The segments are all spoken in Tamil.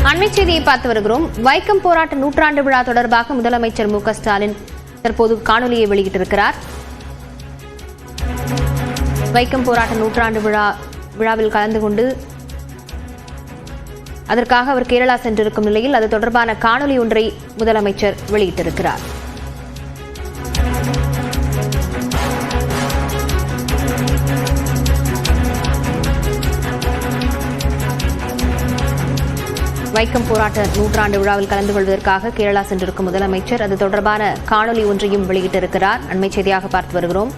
அண்மை செய்தியை பார்த்து வருகிறோம். வைக்கம் போராட்ட நூற்றாண்டு விழா தொடர்பாக முதலமைச்சர் மு க ஸ்டாலின் தற்போது காணொலியை வெளியிட்டிருக்கிறார். வைக்கம் போராட்ட நூற்றாண்டு விழாவில் கலந்து கொண்டு அதற்காக அவர் கேரளா சென்றிருக்கும் நிலையில் அது தொடர்பான காணொலி ஒன்றை முதலமைச்சர் வெளியிட்டிருக்கிறார். வைக்கம் போராட்ட நூற்றாண்டு விழாவில் கலந்து கொள்வதற்காக கேரளா சென்றிருக்கும் முதலமைச்சர் அது தொடர்பான காணொலி ஒன்றையும் வெளியிட்டிருக்கிறார். அண்மை செய்தியாக பார்த்து வருகிறோம்.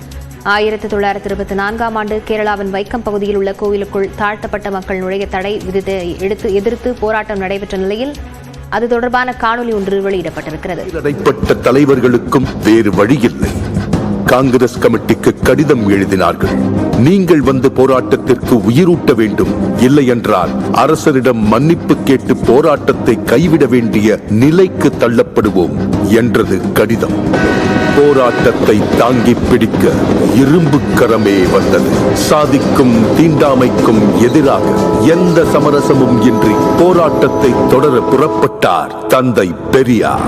1924ஆம் ஆண்டு கேரளாவின் வைக்கம் பகுதியில் உள்ள கோவிலுக்குள் தாழ்த்தப்பட்ட மக்கள் நுழைய தடை எதிர்த்து போராட்டம் நடைபெற்ற நிலையில் அது தொடர்பான காணொலி ஒன்று வெளியிடப்பட்டிருக்கிறது. இடைப்பட்ட தலைவர்களுக்கும் வேறு வழியில்லை. காங்கிரஸ் கமிட்டிக்கு கடிதம் எழுதினார்கள். நீங்கள் வந்து போராட்டத்திற்கு உயிரூட்ட வேண்டும், இல்லை என்றால் அரசரிடம் மன்னிப்பு கேட்டு போராட்டத்தை கைவிட வேண்டிய நிலைக்கு தள்ளப்படுவோம் என்றது கடிதம். போராட்டத்தை தாங்கி பிடிக்க இரும்பு கரமே வந்தது. சாதிக்கும் தீண்டாமைக்கும் எதிராக எந்த சமரசமும் இன்றி போராட்டத்தை தொடர புறப்பட்டார் தந்தை பெரியார்.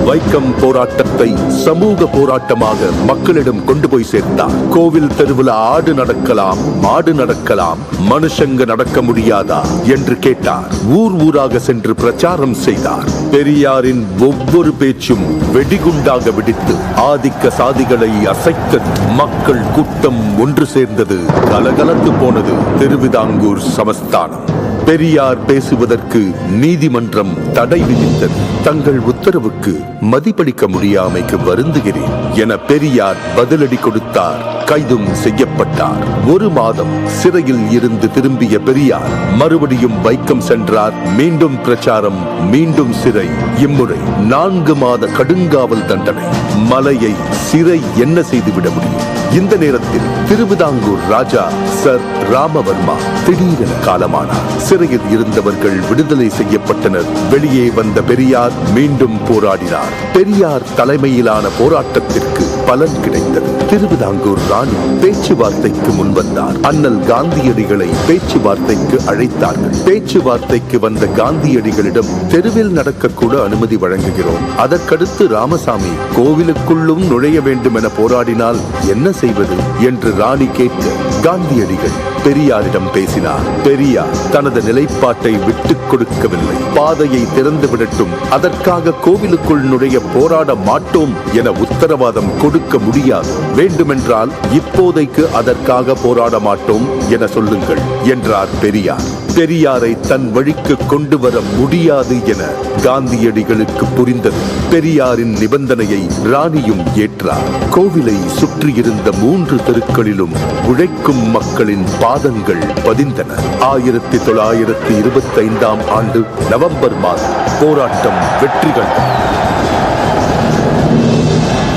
வைக்கம் போராட்டத்தை சமூக போராட்டமாக மக்களிடம் கொண்டு போய் சேர்த்தார். கோவில் தெருவில் ஆடு நடக்கலாம், மாடு நடக்கலாம், மனுஷங்க நடக்க முடியாதா என்று கேட்டார். ஊர் ஊராக சென்று பிரச்சாரம் செய்தார். பெரியாரின் ஒவ்வொரு பேச்சும் வெடிகுண்டாக வெடித்து ஆதிக்க சாதிகளை அசைக்க மக்கள் கூட்டம் ஒன்று சேர்ந்தது. கலகலத்து போனது திருவிதாங்கூர் சமஸ்தானம். பெரியார் பேசுவதற்கு நீதிமன்றம் தடை விதித்தது. தங்கள் உத்தரவுக்கு மதிப்பளிக்க முடியாமைக்கு வருந்துகிறேன் என பெரியார் பதிலடி கொடுத்தார். கைதும் செய்யப்பட்டார். 1 மாதம் சிறையில் இருந்து திரும்பிய பெரியார் மறுபடியும் வைக்கம் சென்றார். மீண்டும் பிரச்சாரம், மீண்டும் சிறை. இம்முறை 4 மாத கடுங்காவல் தண்டனை. மலையை சிறை என்ன செய்துவிட முடியும்? இந்த நேரத்தில் திருவிதாங்கூர் ராஜா சர் ராமவர்மா திடீரென காலமானார். சிறையில் இருந்தவர்கள் விடுதலை செய்யப்பட்டனர். வெளியே வந்த பெரியார் மீண்டும் போராடினார். பெரியார் தலைமையிலான போராட்டத்திற்கு பலன் கிடைத்தது. திருவிதாங்கூர் ராணி பேச்சுவார்த்தைக்கு முன்வந்தார். அண்ணல் காந்தியடிகளை பேச்சுவார்த்தைக்கு அழைத்தார்கள். பேச்சுவார்த்தைக்கு வந்த காந்தியடிகளிடம் தெருவில் நடக்கக்கூட அனுமதி வழங்குகிறோம், அதற்கடுத்து ராமசாமி கோவிலுக்குள்ளும் நுழைய வேண்டும் என போராடினால் என்ன செய்வது என்று ராணி கேட்க காந்தியடிகள் பெரியாரிடம் பேசினார். பெரியார் தனது நிலைப்பாட்டை விட்டுக் கொடுக்கவில்லை. பாதையை திறந்து விடட்டும், அதற்காக கோவிலுக்குள் நுழைய போராட மாட்டோம் என உத்தரவாதம் கொடுக்க முடியாது. வேண்டுமென்றால் இப்போதைக்கு அதற்காக போராட மாட்டோம் என சொல்லுங்கள் என்றார் பெரியார். பெரியாரை தன் வழிக்கு கொண்டு வர முடியாது என காந்தியடிகளுக்கு புரிந்தது. பெரியாரின் நிபந்தனையை ராணியும் ஏற்றார். கோவிலை சுற்றியிருந்த 3 தெருக்களிலும் உழைக்கும் மக்களின் பாதங்கள் பதிந்தன. 1925ஆம் ஆண்டு நவம்பர் மாதம் போராட்டம் வெற்றி கண்டது.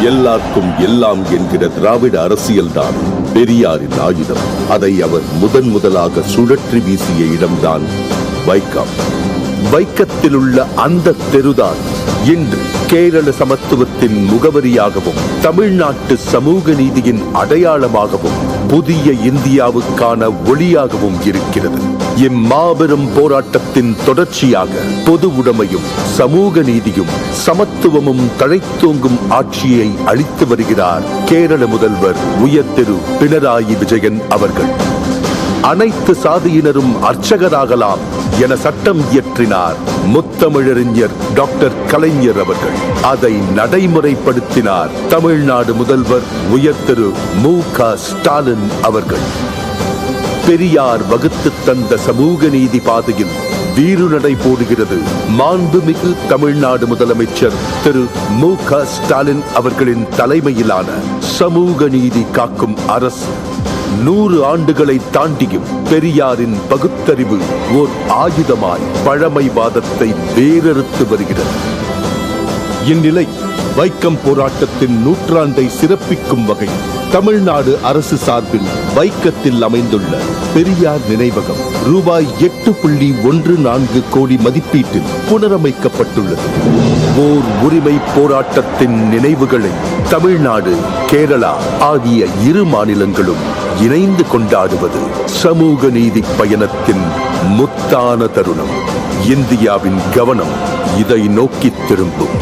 எல்லாருக்கும் எல்லாம் என்கிற திராவிட அரசியல்தான் பெரியாரின் ஆயுதம். அதை அவர் முதலாக சுழற்றி வீசிய இடம்தான் வைக்கம். வைக்கத்தில் உள்ள அந்த தெருதான் இன்று கேரள சமத்துவத்தின் முகவரியாகவும் தமிழ்நாட்டு சமூக நீதியின் அடையாளமாகவும் புதிய இந்தியாவுக்கான ஒளியாகவும் இருக்கிறது. இம்மாபெரும் போராட்டத்தின் தொடர்ச்சியாக பொது உடைமையும் சமூக நீதியும் சமத்துவமும் தழைத்தோங்கும் ஆட்சியை அளித்து வருகிறார் கேரள முதல்வர் உயர் திரு பினராயி விஜயன் அவர்கள். அனைத்து சாதியினரும் அர்ச்சகராகலாம் என சட்டம் இயற்றினார் முத்தமிழறிஞர் டாக்டர் கலைஞர் அவர்கள். அதை நடைமுறைப்படுத்தினார் தமிழ்நாடு முதல்வர் உயர் திரு மு க ஸ்டாலின் அவர்கள். பெரியார் வகுத்து தந்த சமூக நீதி பாதையில் வீறுநடை போடுகிறது மாண்புமிகு தமிழ்நாடு முதலமைச்சர் திரு மு க ஸ்டாலின் அவர்களின் தலைமையிலான சமூக நீதி காக்கும் அரசு. 100 ஆண்டுகளை தாண்டியும் பெரியாரின் பகுத்தறிவு ஓர் ஆயுதமாய் பழமைவாதத்தை வேறறுத்து வருகிறது. இந்நிலை வைக்கம் போராட்டத்தின் நூற்றாண்டை சிறப்பிக்கும் வகையில் தமிழ்நாடு அரசு சார்பில் வைக்கத்தில் அமைந்துள்ள பெரியார் நினைவகம் ரூபாய் 8.14 கோடி மதிப்பீட்டில் புனரமைக்கப்பட்டுள்ளது. ஓர் உரிமை போராட்டத்தின் நினைவுகளை தமிழ்நாடு, கேரளா ஆகிய இரு மாநிலங்களும் இணைந்து கொண்டாடுவது சமூக நீதி பயணத்தின் முத்தான தருணம். இந்தியாவின் கவனம் இதை நோக்கி திரும்பும்.